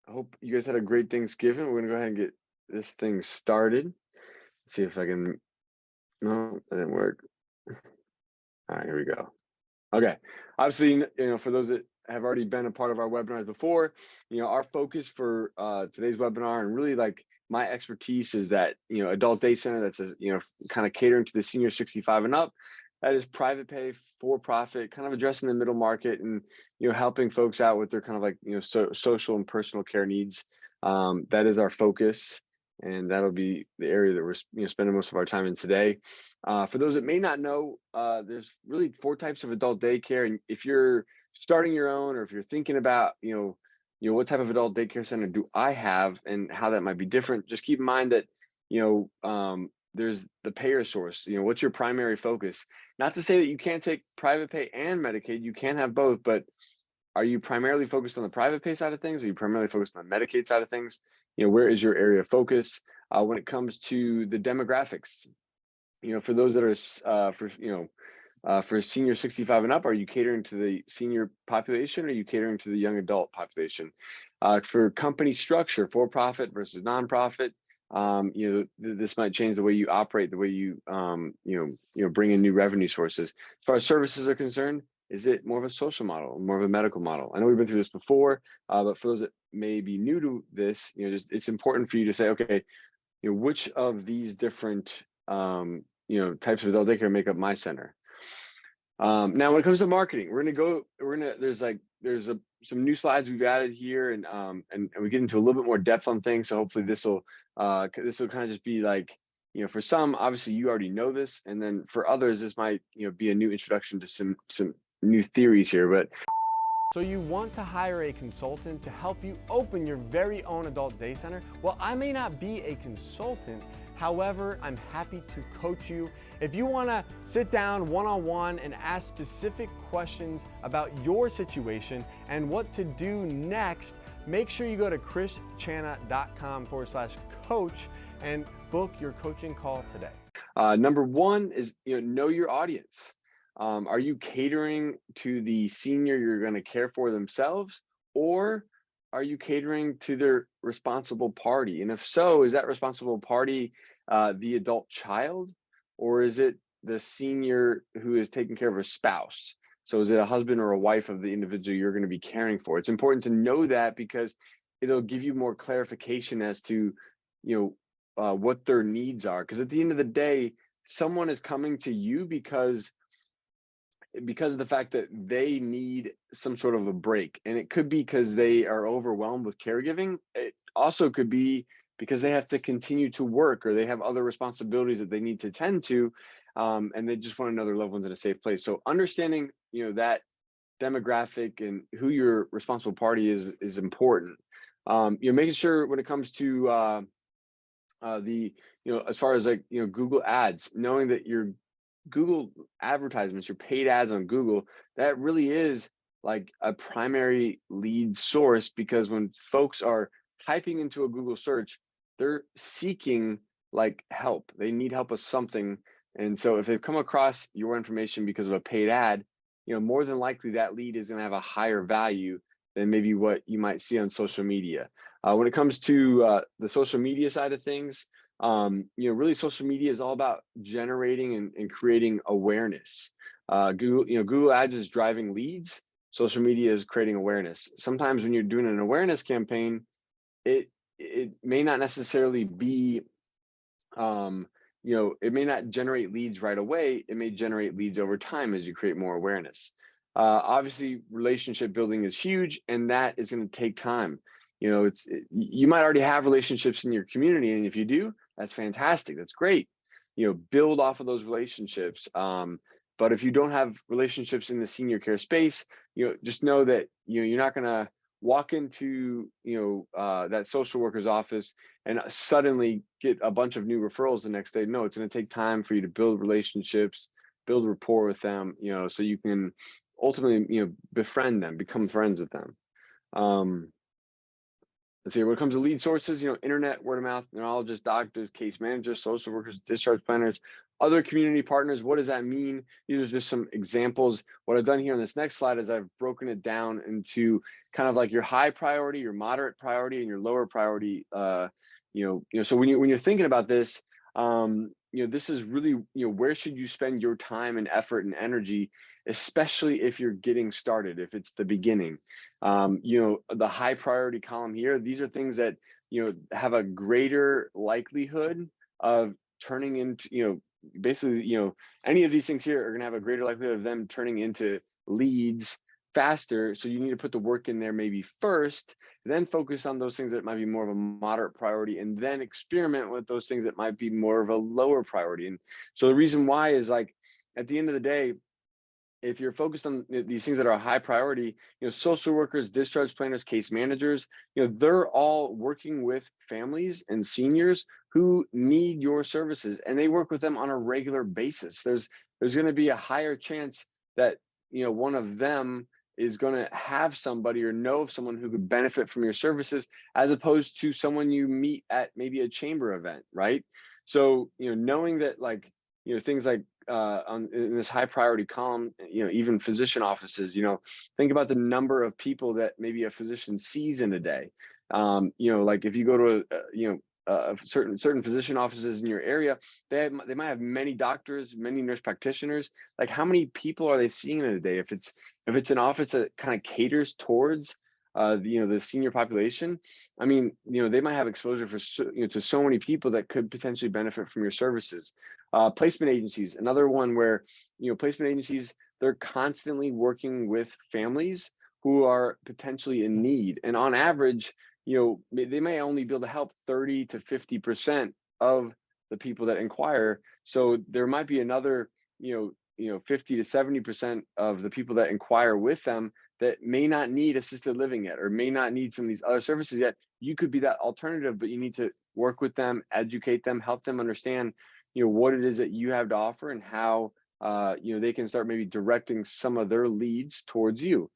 I hope you guys had a great Thanksgiving. We're gonna go ahead and get this thing started. See if I can. No, that didn't work. All right, here we go. Okay. Obviously, for those that have already been a part of our webinars before, our focus for today's webinar and really like my expertise is that, adult day center that's, kind of catering to the senior 65 and up. That is private pay, for profit, kind of addressing the middle market and, helping folks out with their kind of like, social and personal care needs. That is our focus. And that'll be the area that we're spending most of our time in today. For those that may not know, there's really 4 types of adult daycare, and if you're starting your own, or if you're thinking about, what type of adult daycare center do I have, and how that might be different, just keep in mind that, there's the payer source. What's your primary focus? Not to say that you can't take private pay and Medicaid, you can have both, but are you primarily focused on the private pay side of things? Are you primarily focused on the Medicaid side of things? Where is your area of focus when it comes to the demographics? For those that are for senior 65 and up, are you catering to the senior population, or are you catering to the young adult population? For company structure, for profit versus nonprofit, this might change the way you operate, the way you bring in new revenue sources. As far as services are concerned, is it more of a social model, more of a medical model? I know we've been through this before, but for those that may be new to this, it's important for you to say, okay, which of these different types of adult daycare make up my center. Now, when it comes to marketing, there's some new slides we've added here, and we get into a little bit more depth on things. So hopefully this will kind of just be like, for some, obviously you already know this, and then for others, this might be a new introduction to some new theories here. But so you want to hire a consultant to help you open your very own adult day center? Well, I may not be a consultant. However, I'm happy to coach you. If you want to sit down one-on-one and ask specific questions about your situation and what to do next, make sure you go to krischanna.com/coach and book your coaching call today. Number 1 is, know your audience. Are you catering to the senior you're going to care for themselves, or are you catering to their responsible party? And if so, is that responsible party the adult child, or is it the senior who is taking care of a spouse? So is it a husband or a wife of the individual you're going to be caring for? It's important to know that, because it'll give you more clarification as to what their needs are. Because at the end of the day, someone is coming to you because of the fact that they need some sort of a break. And it could be because they are overwhelmed with caregiving. It also could be because they have to continue to work, or they have other responsibilities that they need to tend to, and they just want to know their loved ones in a safe place. So understanding, that demographic and who your responsible party is important. Making sure when it comes to as far as Google ads, knowing that your Google advertisements, your paid ads on Google, that really is like a primary lead source, because when folks are typing into a Google search, they're seeking like help. They need help with something. And so if they've come across your information because of a paid ad, more than likely that lead is going to have a higher value than maybe what you might see on social media. When it comes to the social media side of things, really social media is all about generating and creating awareness. Google ads is driving leads. Social media is creating awareness. Sometimes when you're doing an awareness campaign, it may not necessarily be, it may not generate leads right away. It may generate leads over time as you create more awareness. Obviously, relationship building is huge, and that is going to take time. You might already have relationships in your community, and if you do, that's fantastic. That's great. Build off of those relationships. But if you don't have relationships in the senior care space, just know that you're not going to walk into that social worker's office and suddenly get a bunch of new referrals the next day. No, it's going to take time for you to build relationships, build rapport with them, so you can ultimately befriend them, become friends with them. let's see, when it comes to lead sources, internet, word of mouth, neurologists, doctors, case managers, social workers, discharge planners, other community partners. What does that mean? These are just some examples. What I've done here on this next slide is I've broken it down into kind of like your high priority, your moderate priority, and your lower priority. So when you're thinking about this, this is really, where should you spend your time and effort and energy, especially if you're getting started, if it's the beginning. The high priority column here, these are things that, have a greater likelihood of turning into, basically, any of these things here are going to have a greater likelihood of them turning into leads faster. So you need to put the work in there maybe first, then focus on those things that might be more of a moderate priority, and then experiment with those things that might be more of a lower priority. And so the reason why is, like, at the end of the day, if you're focused on these things that are a high priority, social workers, discharge planners, case managers, they're all working with families and seniors who need your services, and they work with them on a regular basis. There's going to be a higher chance that, one of them is going to have somebody or know of someone who could benefit from your services, as opposed to someone you meet at maybe a chamber event, right? So, knowing that, like, things like in this high priority column, even physician offices, think about the number of people that maybe a physician sees in a day. Like if you go to certain physician offices in your area, they might have many doctors, many nurse practitioners. Like, how many people are they seeing in a day? If it's an office that kind of caters towards the senior population, I mean, they might have exposure to so many people that could potentially benefit from your services. Placement agencies, another one where, placement agencies, they're constantly working with families who are potentially in need. And on average, they may only be able to help 30 to 50% of the people that inquire. So there might be another, 50 to 70% of the people that inquire with them that may not need assisted living yet, or may not need some of these other services yet. You could be that alternative, but you need to work with them, educate them, help them understand, what it is that you have to offer, and how, they can start maybe directing some of their leads towards you.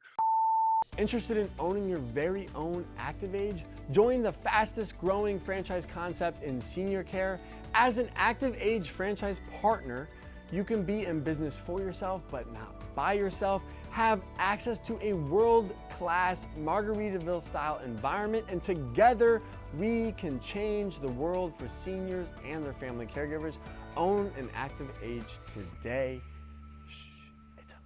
Interested in owning your very own ActivAge? Join the fastest growing franchise concept in senior care. As an ActivAge franchise partner, you can be in business for yourself, but not by yourself. Have access to a world-class Margaritaville-style environment, and together we can change the world for seniors and their family caregivers. Own an ActivAge today. It's a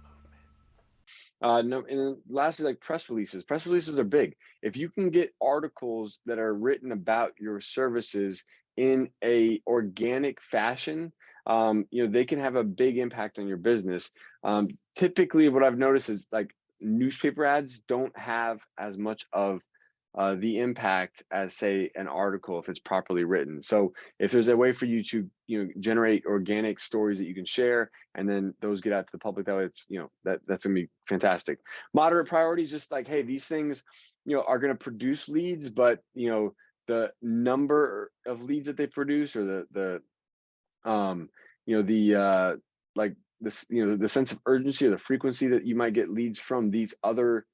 movement. No, and lastly, like press releases. Press releases are big. If you can get articles that are written about your services in a organic fashion, they can have a big impact on your business. Typically, what I've noticed is, like, newspaper ads don't have as much of the impact as, say, an article, if it's properly written. So if there's a way for you to, generate organic stories that you can share, and then those get out to the public, that way, it's, that's gonna be fantastic. Moderate priorities, just like, hey, these things, are gonna produce leads, but, the number of leads that they produce, or like this, the sense of urgency or the frequency that you might get leads from these other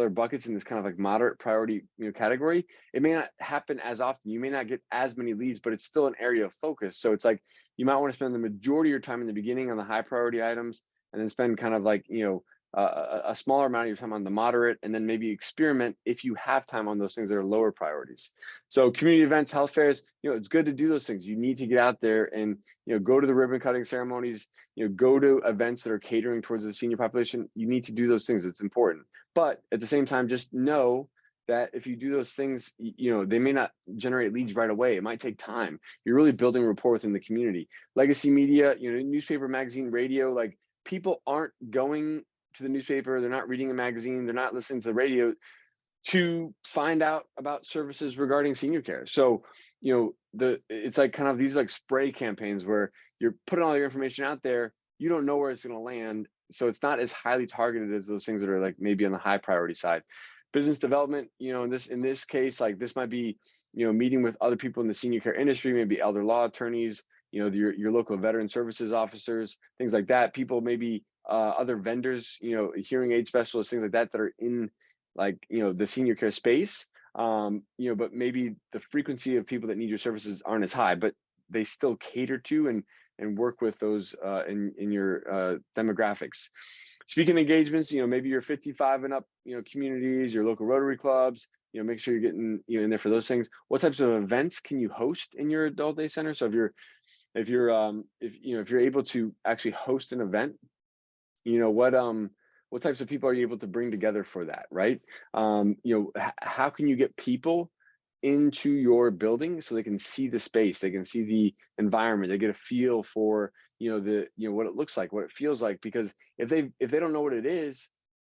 buckets in this kind of like moderate priority, category, it may not happen as often. You may not get as many leads, but it's still an area of focus. So it's like, you might want to spend the majority of your time in the beginning on the high priority items, and then spend kind of like, a smaller amount of your time on the moderate, and then maybe experiment if you have time on those things that are lower priorities. So community events, health fairs, it's good to do those things. You need to get out there and, go to the ribbon cutting ceremonies, go to events that are catering towards the senior population. You need to do those things. It's important. But at the same time, just know that if you do those things, they may not generate leads right away. It might take time. You're really building rapport within the community. Legacy media, newspaper, magazine, radio, like, people aren't going to the newspaper, they're not reading a magazine, they're not listening to the radio to find out about services regarding senior care. So, it's like kind of these like spray campaigns where you're putting all your information out there, you don't know where it's going to land. So it's not as highly targeted as those things that are like maybe on the high priority side. Business development, in this case, like, this might be, meeting with other people in the senior care industry, maybe elder law attorneys, your local veteran services officers, things like that. People, maybe other vendors, hearing aid specialists, things like that, that are in, like, the senior care space. but maybe the frequency of people that need your services aren't as high, but they still cater to and work with those in your demographics. Speaking engagements, maybe your 55 and up, communities, your local Rotary clubs, make sure you're getting in there for those things. What types of events can you host in your adult day center? So if you're able to actually host an event, what types of people are you able to bring together for that, right? How can you get people into your building so they can see the space, they can see the environment, they get a feel for what it looks like, what it feels like? Because if they don't know what it is,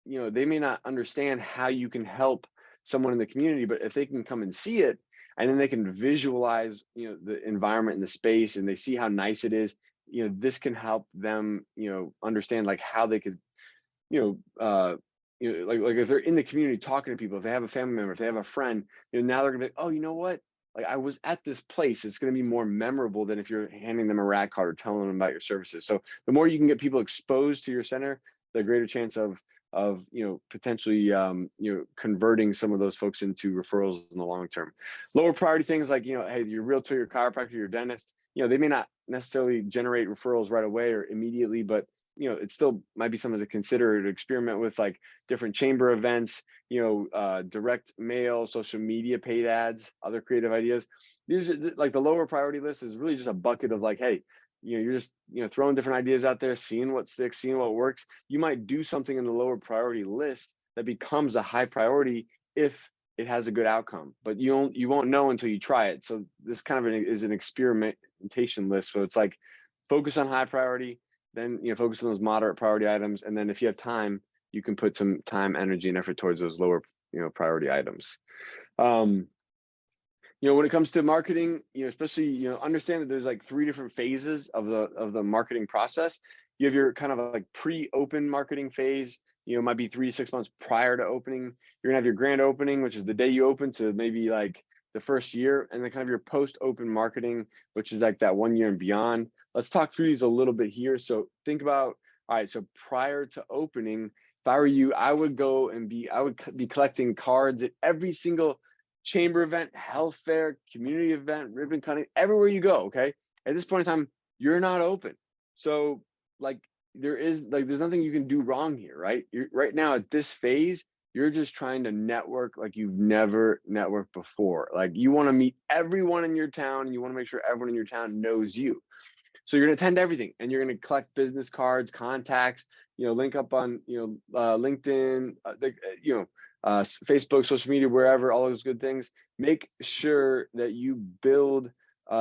they may not understand how you can help someone in the community. But if they can come and see it, and then they can visualize the environment and the space, and they see how nice it is, this can help them understand like how they could like if they're in the community talking to people, if they have a family member, if they have a friend, now they're gonna be like, oh, you know what? Like, I was at this place. It's gonna be more memorable than if you're handing them a rad card or telling them about your services. So the more you can get people exposed to your center, the greater chance of potentially converting some of those folks into referrals in the long term. Lower priority things like hey, your realtor, your chiropractor, your dentist, they may not necessarily generate referrals right away or immediately, but it still might be something to consider, to experiment with, like different chamber events, direct mail, social media, paid ads, other creative ideas. These are like the lower priority list is really just a bucket of like, hey, you're just throwing different ideas out there, seeing what sticks, seeing what works. You might do something in the lower priority list that becomes a high priority if it has a good outcome, but you won't know until you try it. So this kind of is an experimentation list. So it's like focus on high priority, then focus on those moderate priority items, and then if you have time, you can put some time, energy, and effort towards those lower priority items. When it comes to marketing, especially understand that there's like 3 different phases of the marketing process. You have your kind of like pre-open marketing phase. It might be 3 to 6 months prior to opening. You're gonna have your grand opening, which is the day you open, to maybe like the first year, and then kind of your post-open marketing, which is like that 1 year and beyond. Let's talk through these a little bit here. So think about, all right, so prior to opening, if I were you, I would be collecting cards at every single chamber event, health fair, community event, ribbon cutting, everywhere you go, okay? At this point in time, you're not open. So like there's nothing you can do wrong here, right? Right now at this phase, you're just trying to network like you've never networked before. Like you want to meet everyone in your town, and you want to make sure everyone in your town knows you. So you're going to attend everything, and you're going to collect business cards, contacts, link up on, LinkedIn, Facebook, social media, wherever, all those good things. Make sure that you build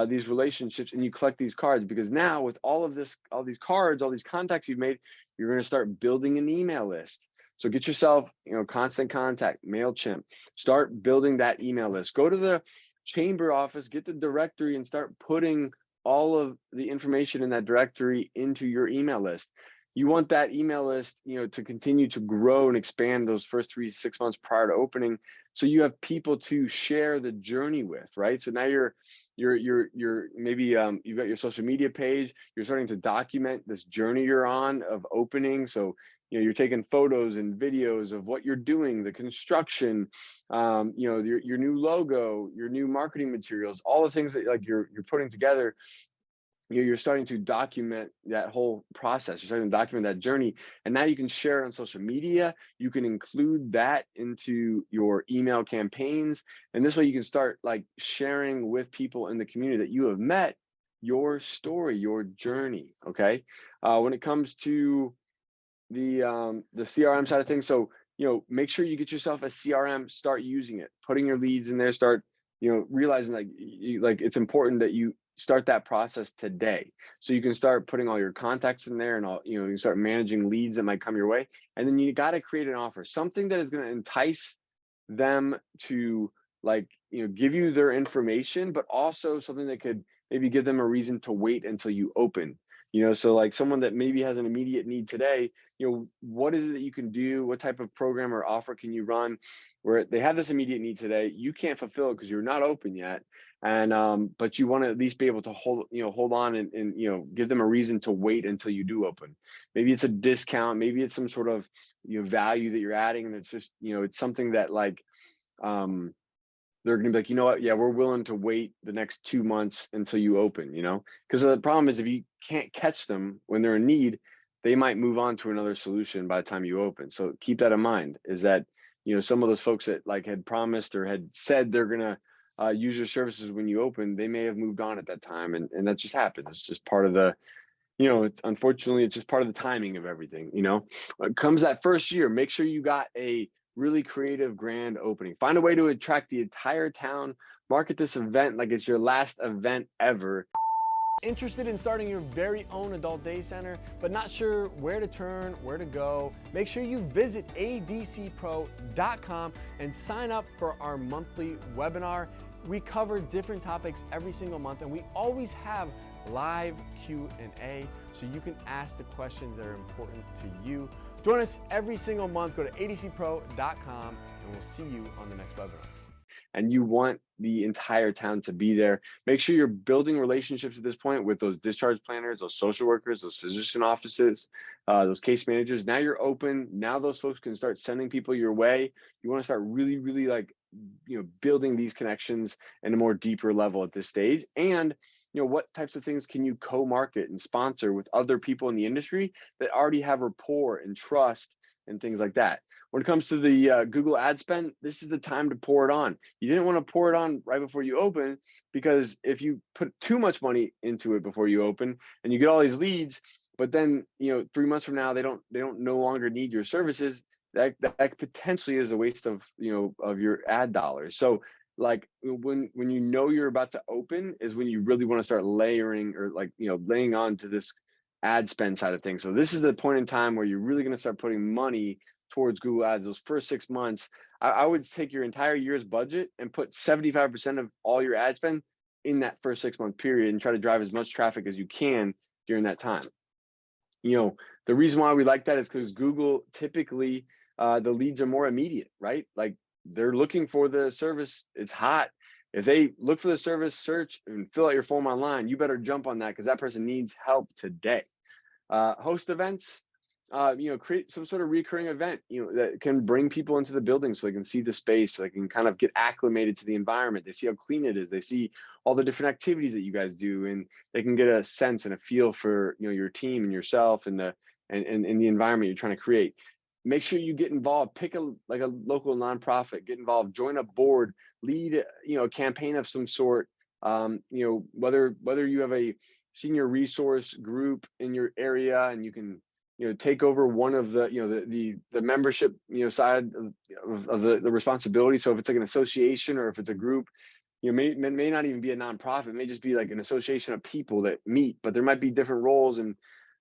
these relationships and you collect these cards, because now with all these cards, all these contacts you've made, you're going to start building an email list. So get yourself, Constant Contact, MailChimp, start building that email list. Go to the chamber office, get the directory, and start putting all of the information in that directory into your email list. You want that email list, to continue to grow and expand those first 3 to 6 months prior to opening, so you have people to share the journey with, right? So now you're maybe you've got your social media page. You're starting to document this journey you're on of opening. So you're taking photos and videos of what you're doing, the construction, your new logo, your new marketing materials, all the things that like you're putting together. You're starting to document that whole process. You're starting to document that journey, and now you can share it on social media. You can include that into your email campaigns, and this way you can start like sharing with people in the community that you have met your story, your journey. Okay, when it comes to the CRM side of things, so make sure you get yourself a CRM. Start using it, putting your leads in there. Start realizing like it's important that you start that process today, so you can start putting all your contacts in there, and all you can start managing leads that might come your way. And then you got to create an offer, something that is going to entice them to like give you their information, but also something that could maybe give them a reason to wait until you open. So like someone that maybe has an immediate need today, what is it that you can do? What type of program or offer can you run where they have this immediate need today? You can't fulfill it because you're not open yet. And but you want to at least be able to hold on and give them a reason to wait until you do open. Maybe it's a discount, maybe it's some sort of value that you're adding, and it's just it's something that like they're going to be like, you know what? Yeah, we're willing to wait the next 2 months until you open, because the problem is if you can't catch them when they're in need, they might move on to another solution by the time you open. So keep that in mind, is that, some of those folks that like had promised or had said they're going to use your services when you open, they may have moved on at that time. And that just happens. It's just part of the, unfortunately, it's just part of the timing of everything. When it comes that first year, make sure you got a really creative grand opening. Find a way to attract the entire town. Market this event like it's your last event ever. Interested in starting your very own adult day center, but not sure where to turn, where to go? Make sure you visit adcpro.com and sign up for our monthly webinar. We cover different topics every single month, and we always have live Q&A, so you can ask the questions that are important to you. Join us every single month. Go to adcpro.com, and we'll see you on the next webinar. And you want the entire town to be there. Make sure you're building relationships at this point with those discharge planners, those social workers, those physician offices, those case managers. Now you're open. Now those folks can start sending people your way. You want to start really, really building these connections in a more deeper level at this stage. And what types of things can you co-market and sponsor with other people in the industry that already have rapport and trust and things like that. When it comes to the Google ad spend, this is the time to pour it on. You didn't want to pour it on right before you open, because if you put too much money into it before you open and you get all these leads, but then 3 months from now they don't no longer need your services, that potentially is a waste of of your ad dollars. So like when you're about to open is when you really want to start layering or laying on to this ad spend side of things. So this is the point in time where you're really going to start putting money towards Google Ads. Those first 6 months, I would take your entire year's budget and put 75% of all your ad spend in that first 6 month period and try to drive as much traffic as you can during that time. The reason why we like that is because Google typically the leads are more immediate, right? Like they're looking for the service. It's hot. If they look for the service, search and fill out your form online, you better jump on that because that person needs help today. Host events, create some sort of recurring event, that can bring people into the building so they can see the space, so they can kind of get acclimated to the environment. They see how clean it is. They see all the different activities that you guys do, and they can get a sense and a feel for, your team and yourself and the environment you're trying to create. Make sure you get involved. Pick a local nonprofit, get involved, join a board, lead, a campaign of some sort. Whether you have a senior resource group in your area and you can, take over one of the, the membership, side of the responsibility. So if it's like an association or if it's a group, may not even be a nonprofit. It may just be like an association of people that meet, but there might be different roles, and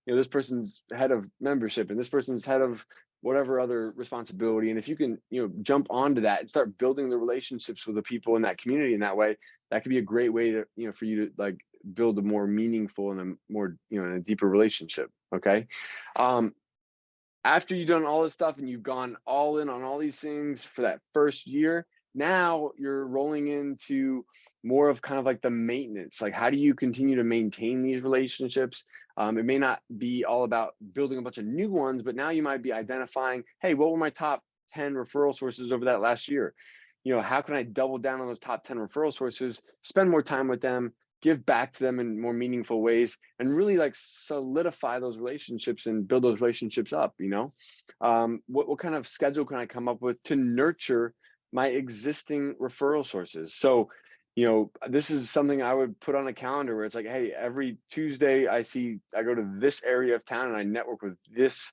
this person's head of membership and this person's head of whatever other responsibility. And if you can, jump onto that and start building the relationships with the people in that community in that way, that could be a great way to, for you to like build a more meaningful and a more, and a deeper relationship. Okay. After you've done all this stuff and you've gone all in on all these things for that first year, now you're rolling into more of kind of like the maintenance. Like, how do you continue to maintain these relationships? It may not be all about building a bunch of new ones, but now you might be identifying, hey, what were my top 10 referral sources over that last year? How can I double down on those top 10 referral sources, spend more time with them, give back to them in more meaningful ways, and really like solidify those relationships and build those relationships up. What kind of schedule can I come up with to nurture my existing referral sources? So, this is something I would put on a calendar where it's like, hey, every Tuesday I go to this area of town and I network with this,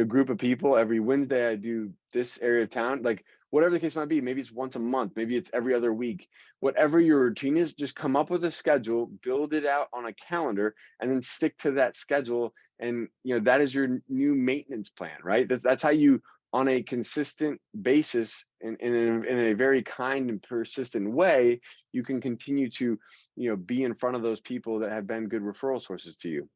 group of people. Every Wednesday I do this area of town, like whatever the case might be. Maybe it's once a month, maybe it's every other week. Whatever your routine is, just come up with a schedule, build it out on a calendar, and then stick to that schedule. And, that is your new maintenance plan, right? That's how you, on a consistent basis, in a very kind and persistent way, you can continue to, be in front of those people that have been good referral sources to you.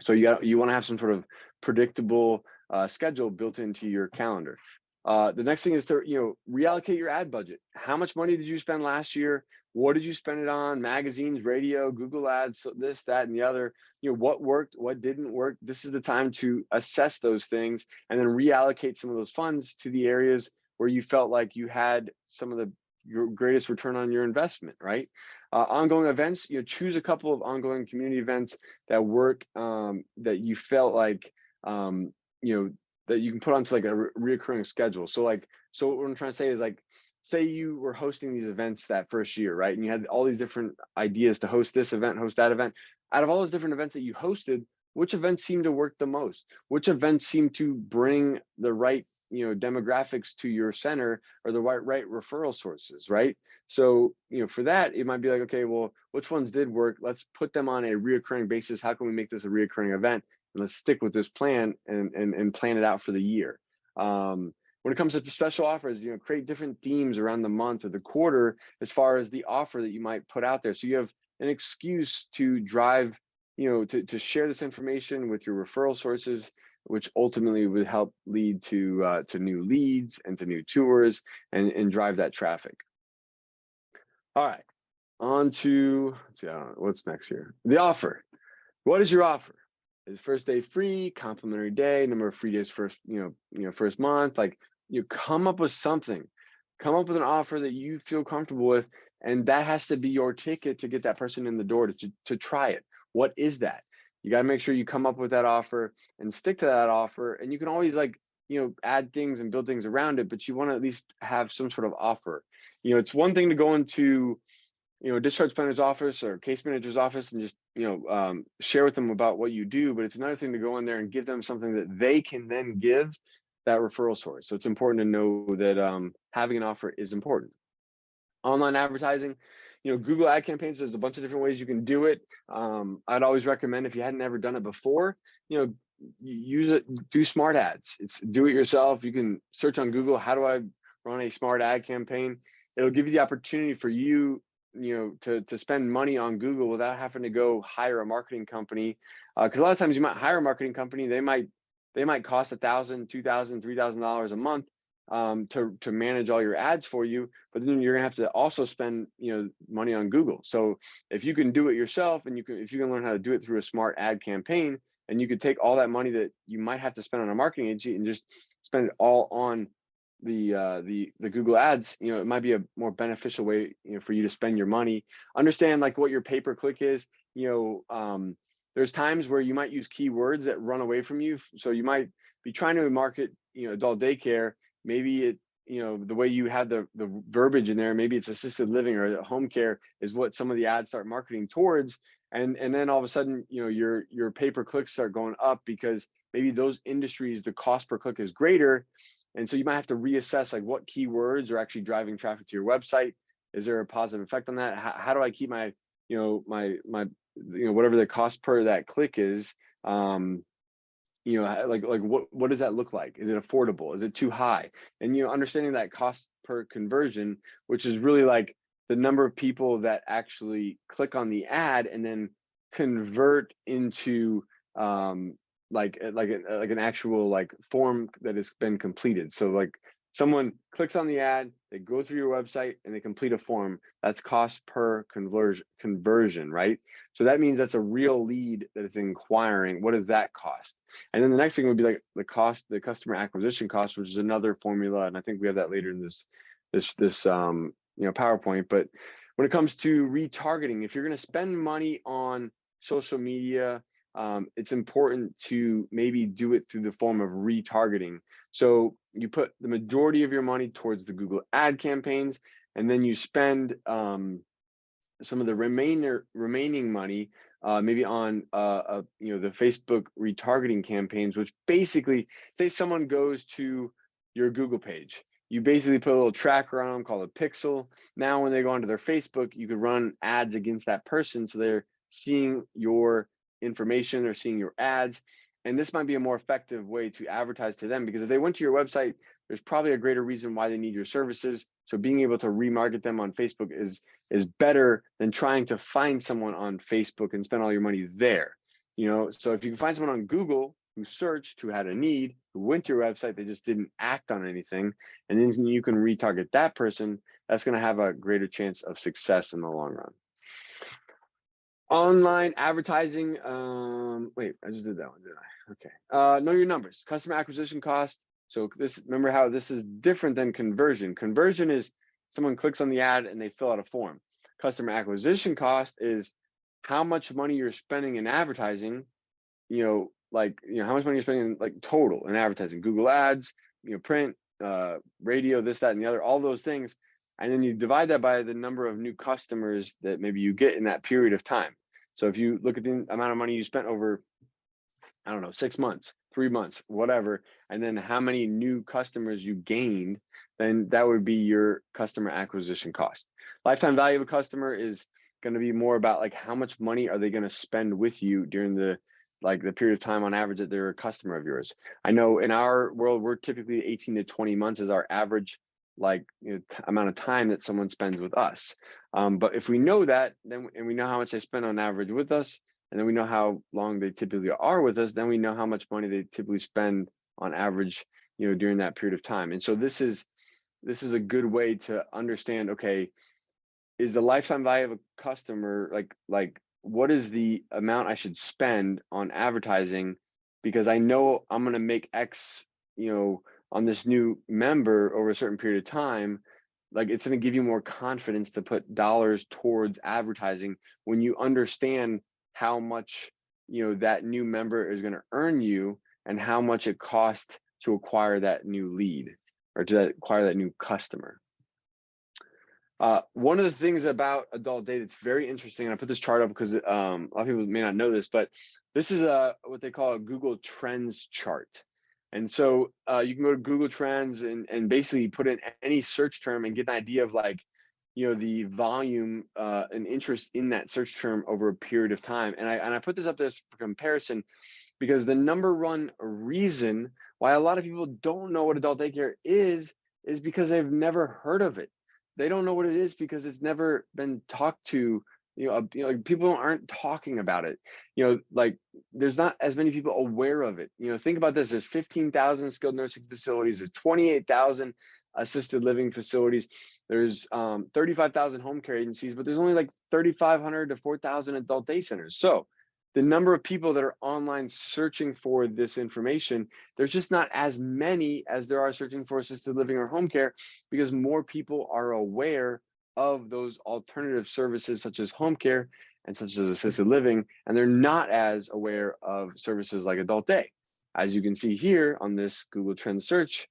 So you want to have some sort of predictable schedule built into your calendar. The next thing is to, reallocate your ad budget. How much money did you spend last year? What did you spend it on? Magazines, radio, Google ads, this, that, and the other. What worked, what didn't work. This is the time to assess those things and then reallocate some of those funds to the areas where you felt like you had some of the your greatest return on your investment, right? Ongoing events, choose a couple of ongoing community events that work, that you felt like, that you can put onto like a reoccurring schedule. So what I'm trying to say is, like, say you were hosting these events that first year, right? And you had all these different ideas to host this event, host that event. Out of all those different events that you hosted, which events seem to work the most? Which events seem to bring the right, demographics to your center, or the right referral sources, right? So, for that, it might be like, okay, well, which ones did work? Let's put them on a reoccurring basis. How can we make this a reoccurring event? And let's stick with this plan and plan it out for the year. When it comes to special offers, create different themes around the month or the quarter as far as the offer that you might put out there. So you have an excuse to drive, to share this information with your referral sources, which ultimately would help lead to new leads and to new tours, and drive that traffic. All right, on to, let's see, what's next here. The offer. What is your offer? Is first day free, complimentary day, number of free days first, first month? Like, you come up with something, come up with an offer that you feel comfortable with, and that has to be your ticket to get that person in the door to try it. What is that? You got to make sure you come up with that offer and stick to that offer. And you can always, like, add things and build things around it, but you want to at least have some sort of offer. It's one thing to go into, a discharge planner's office or case manager's office and just, share with them about what you do, but it's another thing to go in there and give them something that they can then give that referral source. So it's important to know that having an offer is important. Online advertising, Google ad campaigns, there's a bunch of different ways you can do it. I'd always recommend, if you hadn't ever done it before, use it, do smart ads. It's do it yourself. You can search on Google, how do I run a smart ad campaign? It'll give you the opportunity for you, to spend money on Google without having to go hire a marketing company. Because a lot of times you might hire a marketing company, they might cost $1,000, $2,000, $3,000 a month to manage all your ads for you, but then you're gonna have to also spend money on Google. So if you can do it yourself, and if you can learn how to do it through a smart ad campaign, and you could take all that money that you might have to spend on a marketing agency and just spend it all on the Google ads, it might be a more beneficial way, for you to spend your money. Understand, like, what your pay-per-click is. There's times where you might use keywords that run away from you. So you might be trying to market, adult daycare. Maybe it, the way you have the verbiage in there, maybe it's assisted living or home care is what some of the ads start marketing towards. And then all of a sudden, your pay-per-clicks start going up because maybe those industries, the cost per click is greater. And so you might have to reassess, like, what keywords are actually driving traffic to your website. Is there a positive effect on that? How do I keep my, whatever the cost per that click is, like what does that look like? Is it affordable? Is it too high? And, understanding that cost per conversion, which is really like the number of people that actually click on the ad and then convert into, like an actual, like, form that has been completed. So, like, someone clicks on the ad, they go through your website and they complete a form. That's cost per conversion, right? So that means that's a real lead that is inquiring, what does that cost? And then the next thing would be like the customer acquisition cost, which is another formula. And I think we have that later in this PowerPoint. But when it comes to retargeting, if you're going to spend money on social media, it's important to maybe do it through the form of retargeting. So you put the majority of your money towards the Google ad campaigns, and then you spend some of the remaining money maybe on the Facebook retargeting campaigns, which basically, say someone goes to your Google page, you basically put a little tracker on them called a pixel. Now when they go onto their Facebook, you could run ads against that person, so they're seeing your information or seeing your ads. And this might be a more effective way to advertise to them, because if they went to your website, there's probably a greater reason why they need your services. So being able to remarket them on Facebook is better than trying to find someone on Facebook and spend all your money there. So if you can find someone on Google who searched, who had a need, who went to your website, they just didn't act on anything, and then you can retarget that person, that's going to have a greater chance of success in the long run. Online advertising, wait, I just did that one, didn't I? Okay. Know your numbers, customer acquisition cost. So remember how this is different than conversion. Conversion is someone clicks on the ad and they fill out a form. Customer acquisition cost is how much money you're spending in advertising, how much money you're spending like total in advertising, Google ads, print, radio, this, that, and the other, all those things. And then you divide that by the number of new customers that maybe you get in that period of time. So if you look at the amount of money you spent over, I don't know, 6 months, 3 months, whatever, and then how many new customers you gained, then that would be your customer acquisition cost. Lifetime value of a customer is going to be more about like how much money are they going to spend with you during the period of time on average that they're a customer of yours. I know in our world, we're typically 18 to 20 months is our average amount of time that someone spends with us. But if we know that, then and we know how much they spend on average with us, and then we know how long they typically are with us, then we know how much money they typically spend on average, during that period of time. And so this is a good way to understand, okay, is the lifetime value of a customer like what is the amount I should spend on advertising, because I know I'm going to make X, on this new member over a certain period of time. Like it's going to give you more confidence to put dollars towards advertising when you understand how much, that new member is going to earn you and how much it costs to acquire that new lead or to acquire that new customer. One of the things about adult data that's very interesting, and I put this chart up because a lot of people may not know this, but this is what they call a Google Trends chart. And so you can go to Google Trends and basically put in any search term and get an idea of the volume and interest in that search term over a period of time. And I put this up there for comparison because the number one reason why a lot of people don't know what adult daycare is because they've never heard of it. They don't know what it is because it's never been talked to. People aren't talking about it. There's not as many people aware of it. Think about this: there's 15,000 skilled nursing facilities, there's 28,000 assisted living facilities, there's 35,000 home care agencies, but there's only 3,500 to 4,000 adult day centers. So the number of people that are online searching for this information, there's just not as many as there are searching for assisted living or home care, because more people are aware of those alternative services such as home care and such as assisted living, and they're not as aware of services like adult day. As you can see here on this Google Trends search,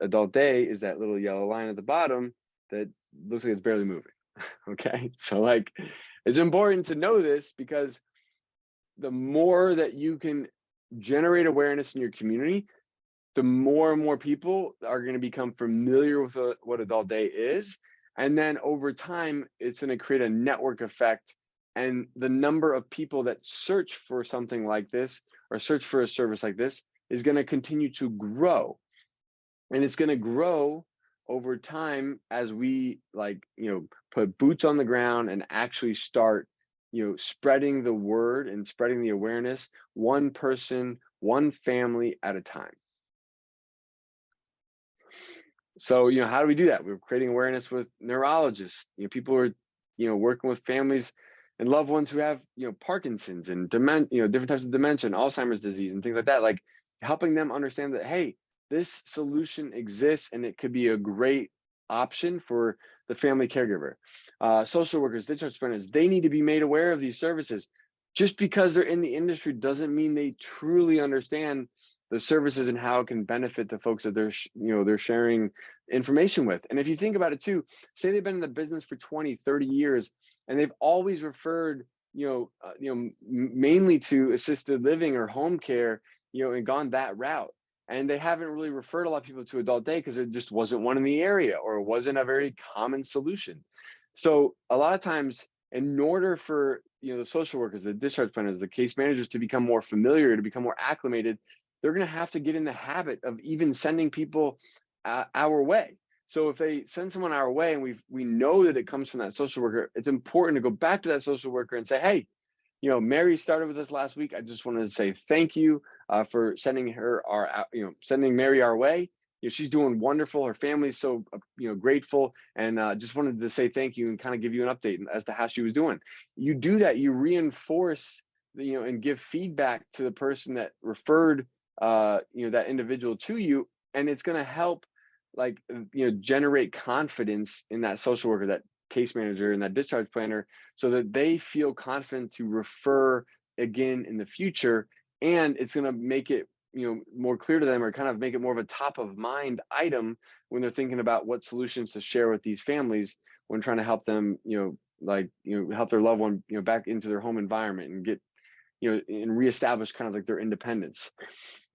adult day is that little yellow line at the bottom that looks like it's barely moving. Okay, so it's important to know this, because the more that you can generate awareness in your community, the more and more people are going to become familiar with what adult day is. And then over time, it's going to create a network effect. And the number of people that search for something like this or search for a service like this is going to continue to grow. And it's going to grow over time as we put boots on the ground and actually start spreading the word and spreading the awareness, one person, one family at a time. So, how do we do that? We're creating awareness with neurologists. People are, working with families and loved ones who have, Parkinson's and different types of dementia, and Alzheimer's disease and things like that. Helping them understand that, hey, this solution exists and it could be a great option for the family caregiver. Social workers, discharge planners, they need to be made aware of these services. Just because they're in the industry doesn't mean they truly understand the services and how it can benefit the folks that they're sharing information with. And if you think about it too, say they've been in the business for 20, 30 years, and they've always referred, mainly to assisted living or home care, and gone that route. And they haven't really referred a lot of people to adult day because it just wasn't one in the area, or it wasn't a very common solution. So a lot of times, in order for the social workers, the discharge planners, the case managers to become more familiar, to become more acclimated, they're going to have to get in the habit of even sending people our way. So if they send someone our way and we know that it comes from that social worker, it's important to go back to that social worker and say, hey, Mary started with us last week. I just wanted to say thank you for sending her sending Mary our way. She's doing wonderful. Her family's so grateful, and just wanted to say thank you and kind of give you an update as to how she was doing. You do that, you reinforce and give feedback to the person that referred that individual to you, and it's going to help like, generate confidence in that social worker, that case manager, and that discharge planner, so that they feel confident to refer again in the future. And it's going to make it, more clear to them, or kind of make it more of a top of mind item when they're thinking about what solutions to share with these families when trying to help them, help their loved one, back into their home environment and get, and reestablish kind of like their independence.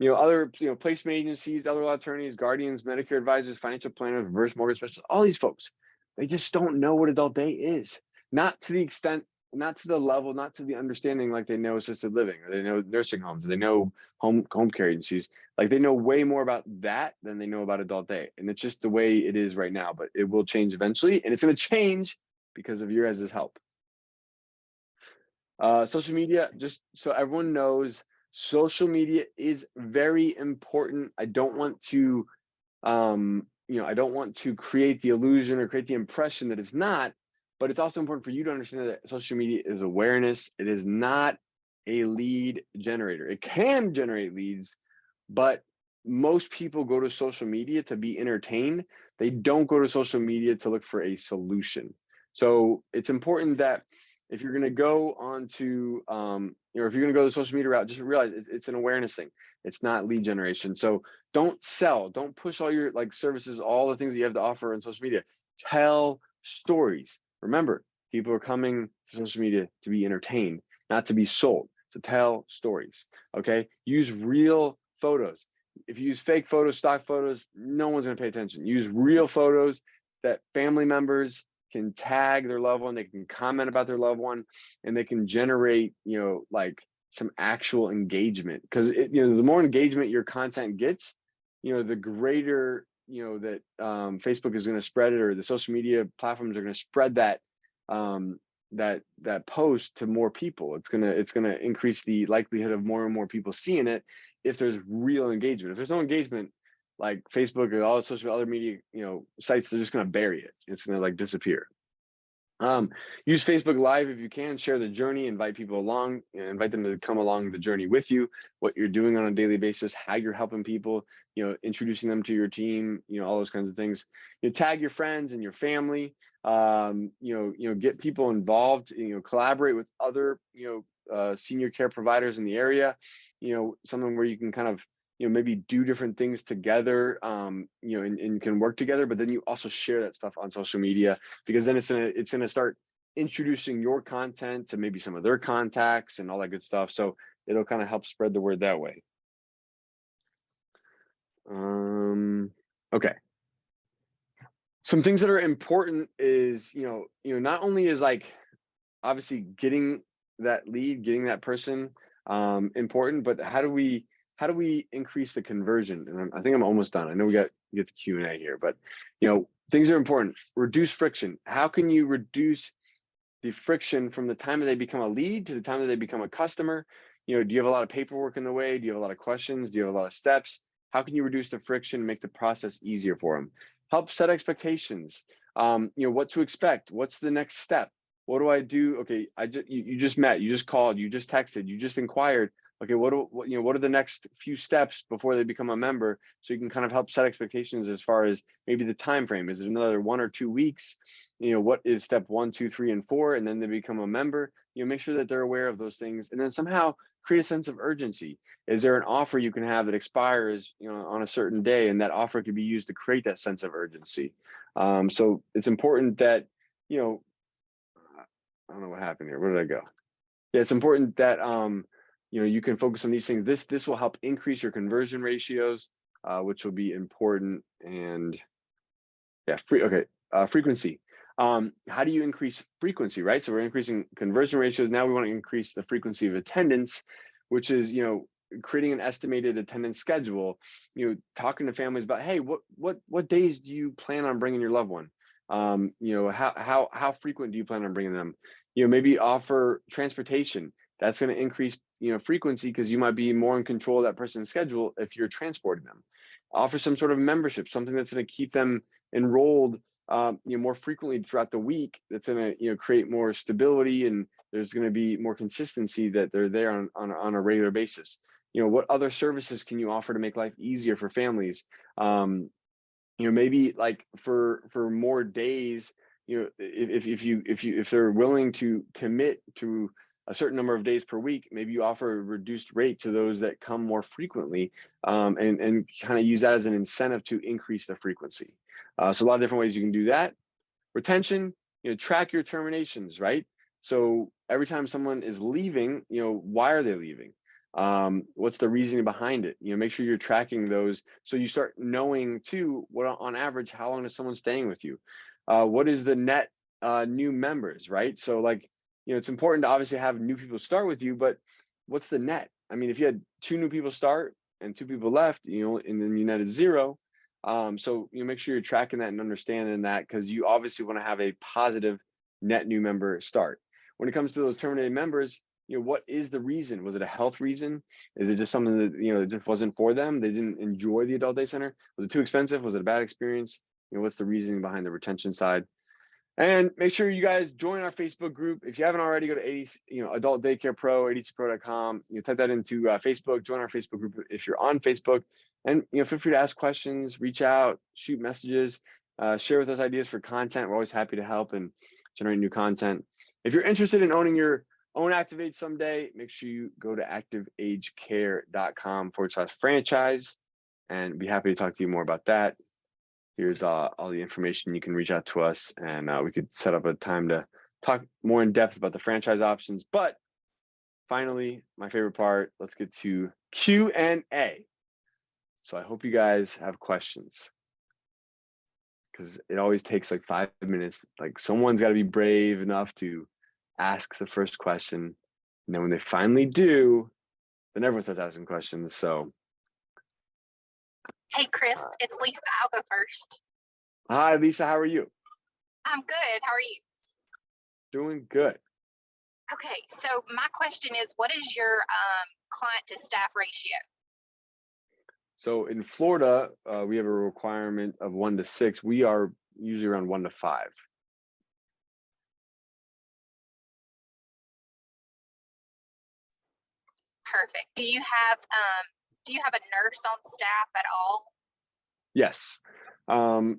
Other, placement agencies, elder law attorneys, guardians, Medicare advisors, financial planners, reverse mortgage specialists, all these folks, they just don't know what adult day is. Not to the extent, not to the level, not to the understanding like they know assisted living, or they know nursing homes, or they know home care agencies. Like, they know way more about that than they know about adult day. And it's just the way it is right now, but it will change eventually. And it's going to change because of your guys' help. Social media, just so everyone knows, social media is very important. I don't want to, I don't want to create the illusion or create the impression that it's not, but it's also important for you to understand that social media is awareness. It is not a lead generator. It can generate leads, but most people go to social media to be entertained. They don't go to social media to look for a solution. So it's important that if you're going to go on to, if you're going to go the social media route, just realize it's an awareness thing. It's not lead generation. So don't sell, don't push all your services, all the things that you have to offer on social media. Tell stories. Remember, people are coming to social media to be entertained, not to be sold. So tell stories, okay? Use real photos. If you use fake photos, stock photos, no one's going to pay attention. Use real photos that family members can tag their loved one, they can comment about their loved one, and they can generate, some actual engagement. Because the more engagement your content gets, the greater, that Facebook is going to spread it, or the social media platforms are going to spread that that post to more people. It's gonna increase the likelihood of more and more people seeing it if there's real engagement. If there's no engagement, like Facebook or all the social other media, sites, they're just going to bury it. It's going to disappear. Use Facebook Live if you can. Share the journey. Invite people along. Invite them to come along the journey with you. What you're doing on a daily basis, how you're helping people. Introducing them to your team. All those kinds of things. Tag your friends and your family. Get people involved. Collaborate with other senior care providers in the area. Something where you can kind of maybe do different things together, and can work together, but then you also share that stuff on social media, because then it's gonna start introducing your content to maybe some of their contacts and all that good stuff. So it'll kind of help spread the word that way. Okay. Some things that are important is, not only is obviously getting that lead, getting that person important, but how do we increase the conversion? And I think I'm almost done. I know we get the Q&A here, but things are important. Reduce friction. How can you reduce the friction from the time that they become a lead to the time that they become a customer? Do you have a lot of paperwork in the way? Do you have a lot of questions? Do you have a lot of steps? How can you reduce the friction, make the process easier for them? Help set expectations. What to expect. What's the next step? What do I do? Okay, you just met, you just called, you just texted, you just inquired. Okay, what are the next few steps before they become a member? So you can kind of help set expectations as far as maybe the time frame. Is it another 1 or 2 weeks? What is step 1, 2, 3, and 4, and then they become a member? Make sure that they're aware of those things, and then somehow create a sense of urgency. Is there an offer you can have that expires, on a certain day, and that offer could be used to create that sense of urgency? So it's important that, I don't know what happened here. Where did I go? Yeah, it's important that you can focus on these things. This will help increase your conversion ratios, which will be important. And yeah, frequency. How do you increase frequency, right? So we're increasing conversion ratios. Now we want to increase the frequency of attendance, which is, creating an estimated attendance schedule. Talking to families about, hey, what days do you plan on bringing your loved one? How frequent do you plan on bringing them? Maybe offer transportation. That's going to increase, frequency, because you might be more in control of that person's schedule if you're transporting them. Offer some sort of membership, something that's going to keep them enrolled, more frequently throughout the week. That's going to, create more stability, and there's going to be more consistency that they're there on a regular basis. What other services can you offer to make life easier for families? maybe like for more days, if they're willing to commit to a certain number of days per week, maybe you offer a reduced rate to those that come more frequently, and kind of use that as an incentive to increase the frequency. So a lot of different ways you can do that. Retention, track your terminations, right? So every time someone is leaving, why are they leaving? What's the reasoning behind it? Make sure you're tracking those, so you start knowing too, what on average, how long is someone staying with you? What is the net new members, right? So like, it's important to obviously have new people start with you, but what's the net? I mean, if you had 2 new people start and 2 people left, and then you netted 0. So make sure you're tracking that and understanding that, because you obviously want to have a positive net new member start. When it comes to those terminated members, what is the reason? Was it a health reason? Is it just something that, it just wasn't for them? They didn't enjoy the adult day center? Was it too expensive? Was it a bad experience? What's the reasoning behind the retention side? And make sure you guys join our Facebook group. If you haven't already, go to ADC, Adult Daycare Pro, adcpro.com. Type that into Facebook, join our Facebook group if you're on Facebook. And feel free to ask questions, reach out, shoot messages, share with us ideas for content. We're always happy to help and generate new content. If you're interested in owning your own ActivAge someday, make sure you go to activagecare.com/franchise, and be happy to talk to you more about that. Here's all the information. You can reach out to us, and we could set up a time to talk more in depth about the franchise options. But finally, my favorite part, let's get to Q&A. So I hope you guys have questions, because it always takes like 5 minutes. Like, someone's got to be brave enough to ask the first question. And then when they finally do, then everyone starts asking questions. So hey, Kris, it's Lisa. I'll go first. Hi, Lisa. How are you? I'm good. How are you? Doing good. Okay, so my question is, what is your client to staff ratio? So in Florida, we have a requirement of 1 to 6. We are usually around 1 to 5. Perfect. Do you have a nurse on staff at all? Yes. Our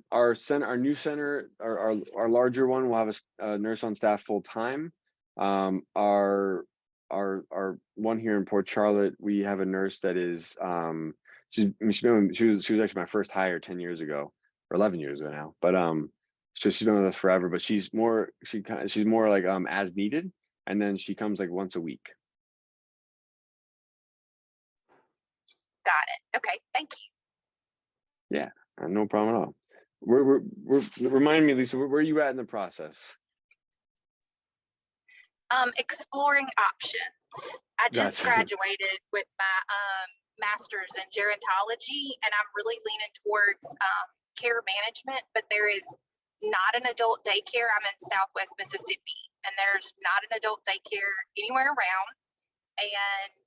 new center, our larger one, will have a nurse on staff full time. Our one here in Port Charlotte, we have a nurse that is she was actually my first hire 10 years ago, or 11 years ago now. But so she's been with us forever. But she's more like as needed, and then she comes like once a week. Got it. Okay, thank you. Yeah, no problem at all. We're remind me, Lisa, where are you at in the process? Exploring options. I just Gotcha. graduated with my master's in gerontology, and I'm really leaning towards care management, but there is not an adult daycare. I'm in Southwest Mississippi, and there's not an adult daycare anywhere around, and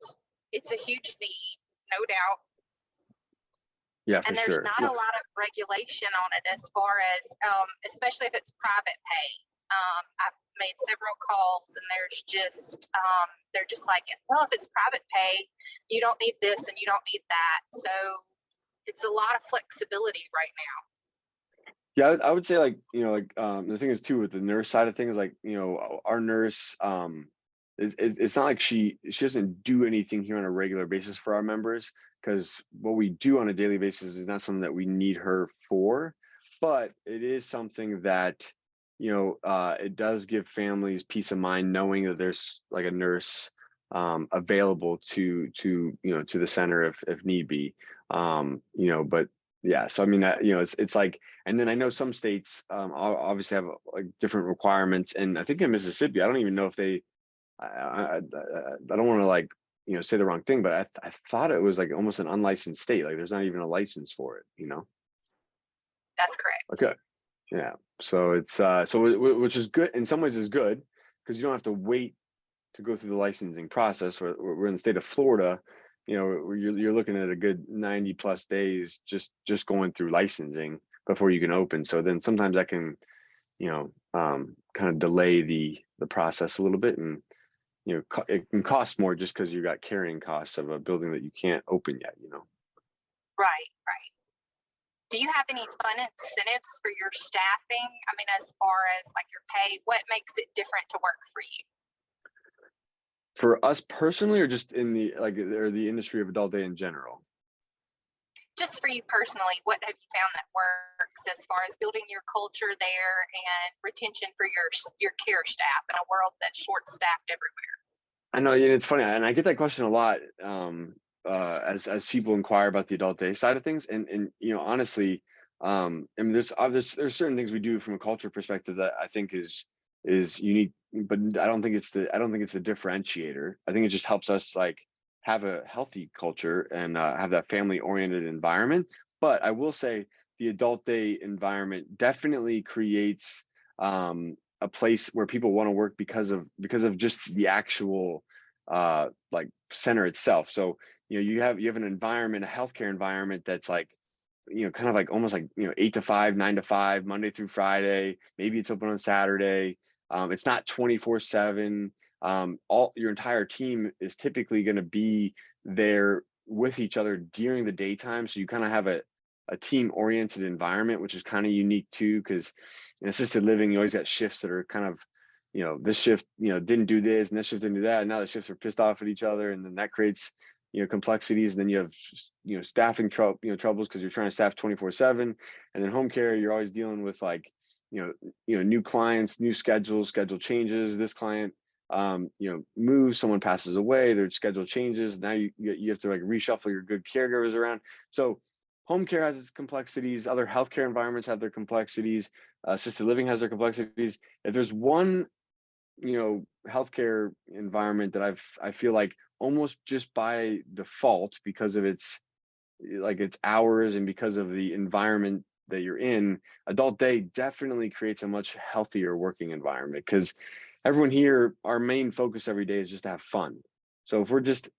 it's a huge need, no doubt. Yeah, for and there's sure. not a lot of regulation on it, as far as especially if it's private pay. I've made several calls, and there's just they're just like, well, if it's private pay, you don't need this and you don't need that. So it's a lot of flexibility right now. Yeah, I would say, like, the thing is too, with the nurse side of things, like, our nurse it's not like she doesn't do anything here on a regular basis for our members, because what we do on a daily basis is not something that we need her for, but it is something that it does give families peace of mind knowing that there's like a nurse available to the center if need be. But yeah, so I mean, it's like, and then I know some states obviously have like different requirements, and I think in Mississippi, I don't even know if they I don't want to like say the wrong thing, but I thought it was like almost an unlicensed state. Like, there's not even a license for it. That's correct. Okay. Yeah. So it's which is good in some ways, is good, because you don't have to wait to go through the licensing process. We're in the state of Florida, you're looking at a good 90 plus days just going through licensing before you can open. So then sometimes that can kind of delay the process a little bit, and it can cost more just because you got carrying costs of a building that you can't open yet. Right. Do you have any fun incentives for your staffing? I mean, as far as like your pay, what makes it different to work for you? For us personally, or just in the or the industry of adult day in general? Just for you personally, what have you found that works as far as building your culture there and retention for your care staff in a world that's short-staffed everywhere? I know, it's funny, and I get that question a lot as people inquire about the adult day side of things, and honestly, I mean, there's certain things we do from a culture perspective that I think is unique, but I don't think it's the differentiator. I think it just helps us like have a healthy culture and have that family oriented environment. But I will say the adult day environment definitely creates a place where people want to work because of just the actual like center itself. So you have an environment, a healthcare environment that's like kind of like almost like 8 to 5, 9 to 5, Monday through Friday. Maybe it's open on Saturday. It's not 24/7. All your entire team is typically going to be there with each other during the daytime, so you kind of have a team oriented environment, which is kind of unique too, because in assisted living you always got shifts that are kind of this shift didn't do this and this shift didn't do that, and now the shifts are pissed off at each other, and then that creates complexities, and then you have staffing troubles because you're trying to staff 24/7. And then home care, you're always dealing with like new clients, new schedule changes. This client moves, someone passes away, their schedule changes, now you have to like reshuffle your good caregivers around. So home care has its complexities, other healthcare environments have their complexities, assisted living has their complexities. If there's one healthcare environment that I feel like almost just by default, because of its hours and because of the environment that you're in, adult day definitely creates a much healthier working environment, because everyone here, our main focus every day is just to have fun. So if we're just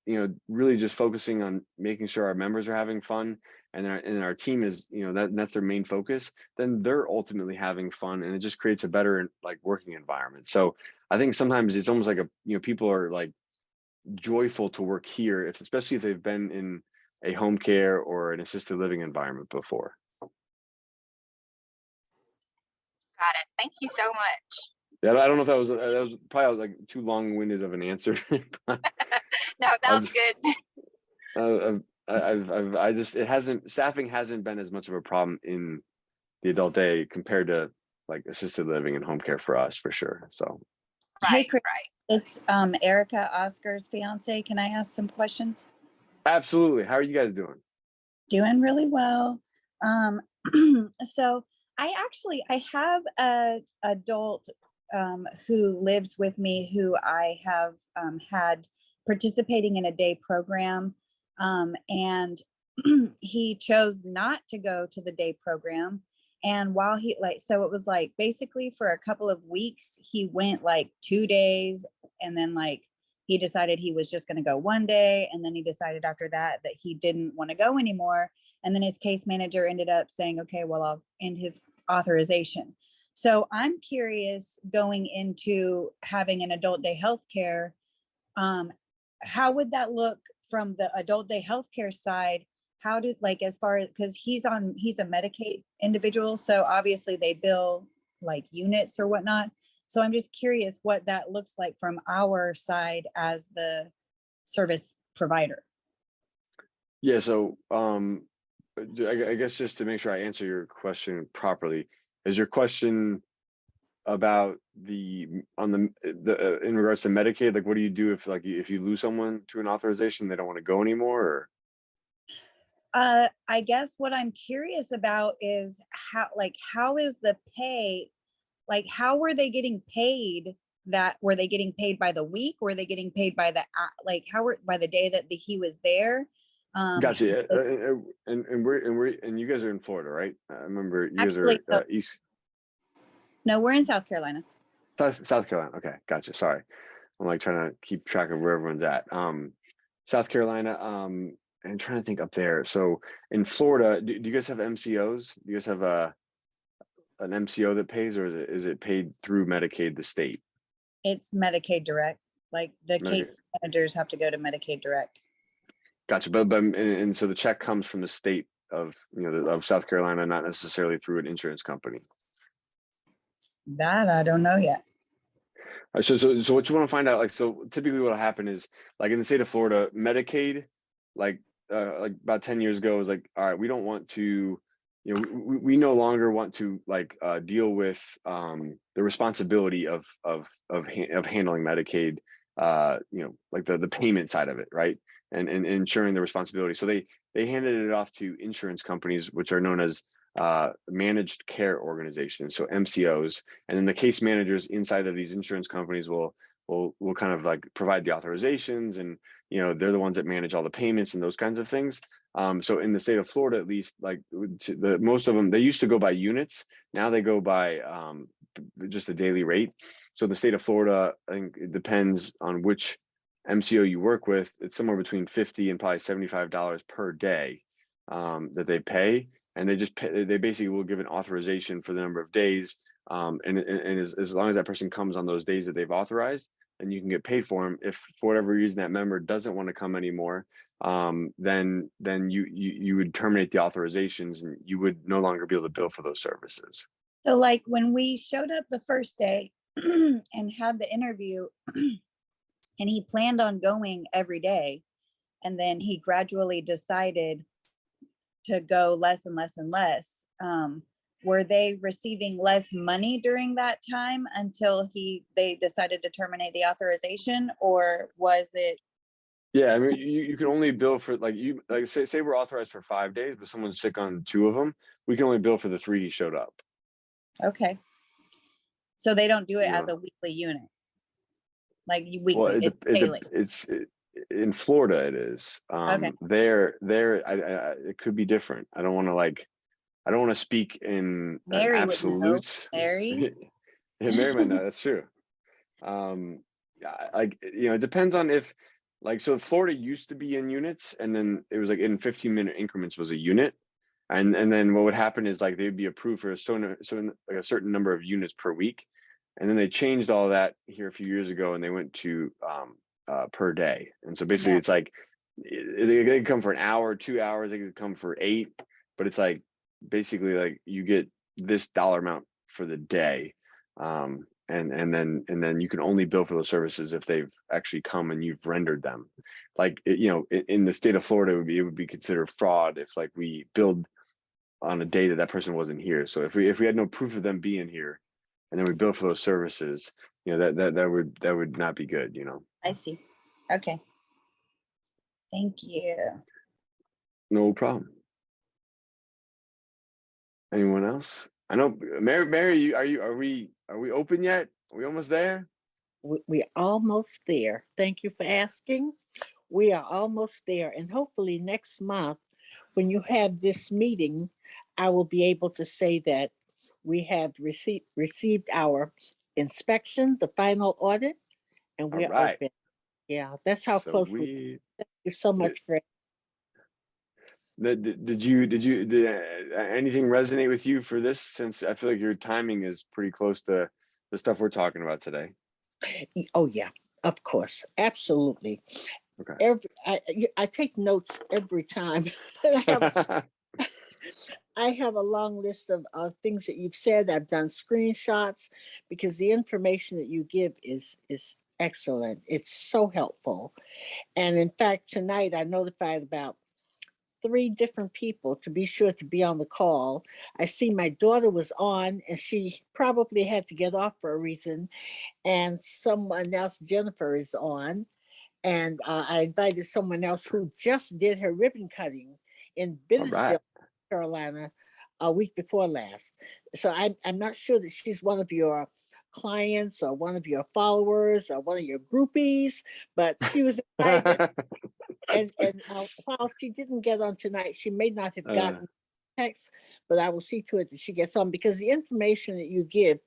really just focusing on making sure our members are having fun, and our team is that's their main focus, then they're ultimately having fun, and it just creates a better like working environment. So I think sometimes it's almost like people are like joyful to work here, especially if they've been in a home care or an assisted living environment before. Got it. Thank you so much. Yeah, I don't know if that was probably like too long-winded of an answer. No, that was good. Staffing hasn't been as much of a problem in the adult day compared to like assisted living and home care for us, for sure. So Hey, Kris, right. it's Erica, Oscar's fiance. Can I ask some questions? absolutely. How are you guys doing? Doing really well. So I have a adult who lives with me, who I have had participating in a day program, and he chose not to go to the day program. And while so it was like basically for a couple of weeks, he went like 2 days, and then like he decided he was just going to go 1 day. And then he decided after that he didn't want to go anymore. And then his case manager ended up saying, okay, well, I'll end his authorization. So I'm curious, going into having an adult day healthcare, how would that look from the adult day healthcare side? How did, like, as far as, because he's a Medicaid individual, so obviously they bill like units or whatnot. So I'm just curious what that looks like from our side as the service provider. Yeah, so I guess just to make sure I answer your question properly, is your question about in regards to Medicaid, like what do you do if you lose someone to an authorization, they don't want to go anymore, or? I guess what I'm curious about is how is the pay, like how were they getting paid? Were they getting paid by the week? Were they getting paid by by the day that he was there? Gotcha. And you guys are in Florida, right? I remember you guys Actually, are East. No, we're in South Carolina. South Carolina. Okay, gotcha. Sorry, I'm like trying to keep track of where everyone's at. South Carolina. And trying to think up there. So in Florida, do you guys have MCOs? Do you guys have an MCO that pays, or is it paid through Medicaid, the state? It's Medicaid Direct. Like the case managers have to go to Medicaid Direct. Gotcha. But and so the check comes from the state of South Carolina, not necessarily through an insurance company. That I don't know yet. So what you want to find out, like, so typically what will happen is, like in the state of Florida, Medicaid, like about 10 years ago, was like, all right, we don't want to, we no longer want to deal with the responsibility of handling Medicaid, like the payment side of it, right? And ensuring the responsibility. So they handed it off to insurance companies, which are known as managed care organizations, so MCOs, and then the case managers inside of these insurance companies will kind of like provide the authorizations, and they're the ones that manage all the payments and those kinds of things. So in the state of Florida, at least, like most of them, they used to go by units. Now they go by just a daily rate. So the state of Florida, I think it depends on which MCO you work with. It's somewhere between $50 and probably $75 per day that they pay. And they basically will give an authorization for the number of days. And as long as that person comes on those days that they've authorized, then you can get paid for them. If for whatever reason that member doesn't want to come anymore, then you would terminate the authorizations, and you would no longer be able to bill for those services. So like when we showed up the first day and had the interview, and he planned on going every day, and then he gradually decided to go less and less and less, were they receiving less money during that time until they decided to terminate the authorization, or was it? Yeah, I mean, you can only bill for say we're authorized for 5 days, but someone's sick on 2 of them. We can only bill for the 3 he showed up. Okay. So they don't do it as a weekly unit, like weekly. Well, it's in Florida. It is. Okay. It could be different. I don't want to speak in Mary absolutes. Mary. Yeah, Mary might know. That's true. It depends on if, so Florida used to be in units, and then it was like in 15-minute increments was a unit. And then what would happen is like they'd be approved for a certain number of units per week. And then they changed all that here a few years ago, and they went to per day. And so basically it's like they could come for an hour, 2 hours, they could come for 8, but it's like basically like you get this dollar amount for the day. And then you can only bill for those services if they've actually come and you've rendered them. Like, in the state of Florida, it would be considered fraud if like we billed on a day that person wasn't here. So if we had no proof of them being here, and then we bill for those services, that would not be good. I see. Okay. Thank you. No problem. Anyone else? I know, Mary, are we open yet? Are we almost there? We're almost there. Thank you for asking. We are almost there. And hopefully next month, when you have this meeting, I will be able to say that we have received our inspection, the final audit, and we're open. Yeah, that's how close we. Thank you so much for. Did anything resonate with you for this? Since I feel like your timing is pretty close to the stuff we're talking about today. Oh yeah, of course, absolutely. Okay. I take notes every time. I have a long list of things that you've said. I've done screenshots because the information that you give is excellent. It's so helpful. And in fact, tonight I notified about 3 different people to be sure to be on the call. I see my daughter was on, and she probably had to get off for a reason. And someone else, Jennifer, is on. And I invited someone else who just did her ribbon cutting in Billsville, Carolina, a week before last. So I'm not sure that she's one of your clients or one of your followers or one of your groupies, but she was invited. and while she didn't get on tonight, she may not have gotten text, but I will see to it that she gets on, because the information that you give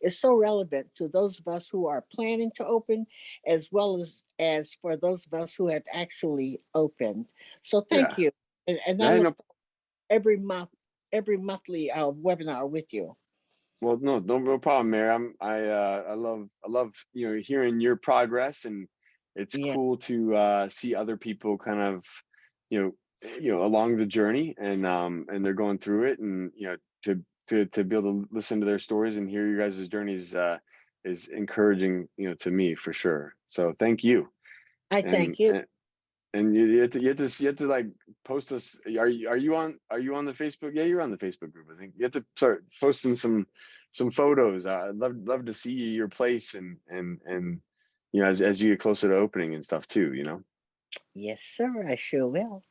is so relevant to those of us who are planning to open, as well as for those of us who have actually opened. So thank you. And I look every monthly webinar with you. Well, no problem, Mary. I love hearing your progress, and it's cool to see other people kind of along the journey, and they're going through it, and to be able to listen to their stories and hear you guys' journeys is encouraging, to me for sure. So thank you. I And thank you. and you have to like post us. Are you on the Facebook? Yeah, you're on the Facebook group. I think you have to start posting some photos. I'd love to see your place, and as you get closer to opening and stuff too. Yes, sir. I sure will.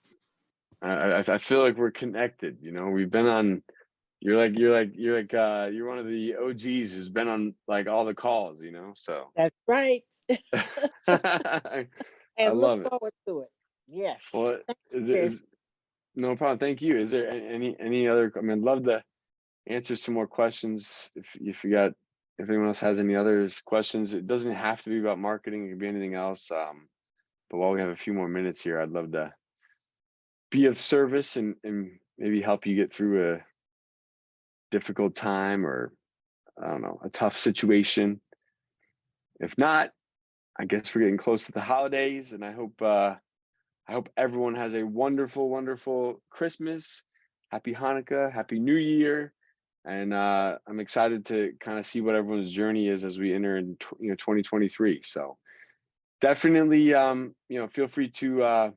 I feel like we're connected. We've been on. You're one of the OGs who's been on like all the calls. So That's right. I And love look it. forward to it. Yes. Well, Thank you. no problem. Thank you. Is there any other? I mean, I'd love to answer some more questions if anyone else has any other questions. It doesn't have to be about marketing. It could be anything else. But while we have a few more minutes here, I'd love to be of service and maybe help you get through a difficult time, or I don't know, a tough situation. If not, I guess we're getting close to the holidays, and I hope everyone has a wonderful, wonderful Christmas, happy Hanukkah, happy New Year, and I'm excited to kind of see what everyone's journey is as we enter in 2023. So definitely, feel free to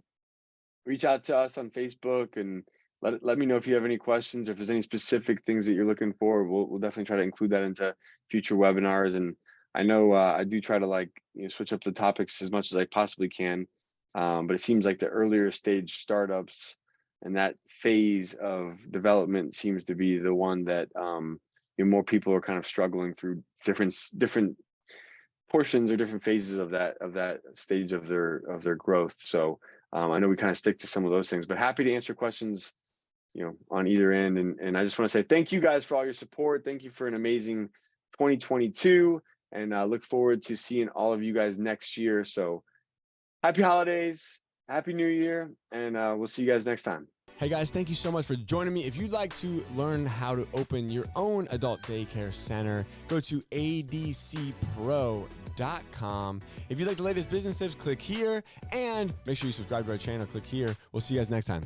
reach out to us on Facebook and let me know if you have any questions, or if there's any specific things that you're looking for. We'll definitely try to include that into future webinars. And I know I do try to switch up the topics as much as I possibly can. But it seems like the earlier stage startups and that phase of development seems to be the one that more people are kind of struggling through different portions or different phases of that stage of their growth. So I know we kind of stick to some of those things, but happy to answer questions on either end. And I just want to say thank you guys for all your support. Thank you for an amazing 2022, and I look forward to seeing all of you guys next year. So happy holidays, happy New Year, and we'll see you guys next time. Hey guys, thank you so much for joining me. If you'd like to learn how to open your own adult daycare center, go to adcpro.com. If you'd like the latest business tips, click here, and make sure you subscribe to our channel, click here. We'll see you guys next time.